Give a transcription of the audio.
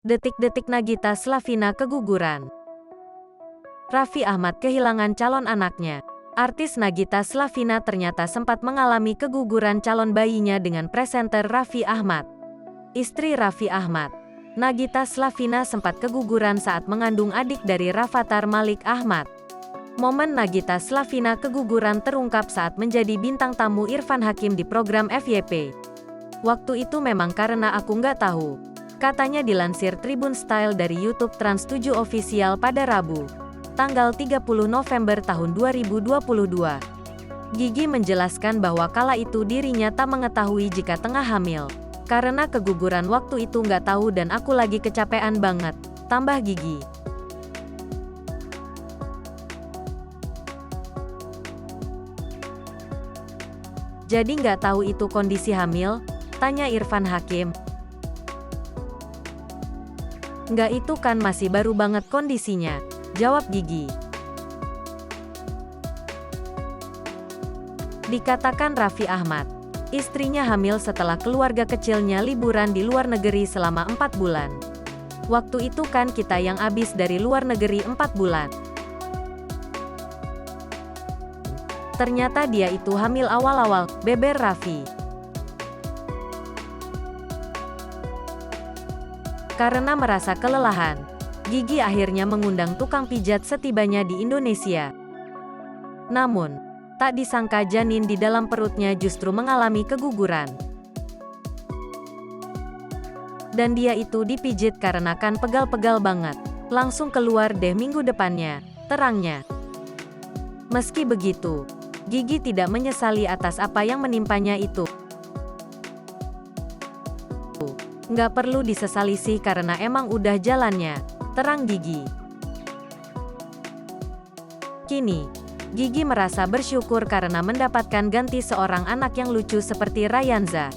Detik-detik Nagita Slavina keguguran. Raffi Ahmad kehilangan calon anaknya. Artis Nagita Slavina ternyata sempat mengalami keguguran calon bayinya dengan presenter Raffi Ahmad. Istri Raffi Ahmad, Nagita Slavina sempat keguguran saat mengandung adik dari Rafathar Malik Ahmad. Momen Nagita Slavina keguguran terungkap saat menjadi bintang tamu Irfan Hakim di program FYP. Waktu itu memang karena aku nggak tahu, katanya dilansir Tribun Style dari YouTube Trans 7 Official pada Rabu, tanggal 30 November tahun 2022. Gigi menjelaskan bahwa kala itu dirinya tak mengetahui jika tengah hamil. Karena keguguran waktu itu nggak tahu dan aku lagi kecapean banget, tambah Gigi. Jadi nggak tahu itu kondisi hamil? Tanya Irfan Hakim. Nggak, itu kan masih baru banget kondisinya, jawab Gigi. Dikatakan Raffi Ahmad, istrinya hamil setelah keluarga kecilnya liburan di luar negeri selama 4 bulan. Waktu itu kan kita yang abis dari luar negeri 4 bulan. Ternyata dia itu hamil awal-awal, beber Raffi. Karena merasa kelelahan, Gigi akhirnya mengundang tukang pijat setibanya di Indonesia. Namun, tak disangka janin di dalam perutnya justru mengalami keguguran. Dan dia itu dipijit karena kan pegal-pegal banget. Langsung keluar deh minggu depannya, terangnya. Meski begitu, Gigi tidak menyesali atas apa yang menimpanya itu. Nggak perlu disesali sih karena emang udah jalannya, terang Gigi. Kini, Gigi merasa bersyukur karena mendapatkan ganti seorang anak yang lucu seperti Rayanza.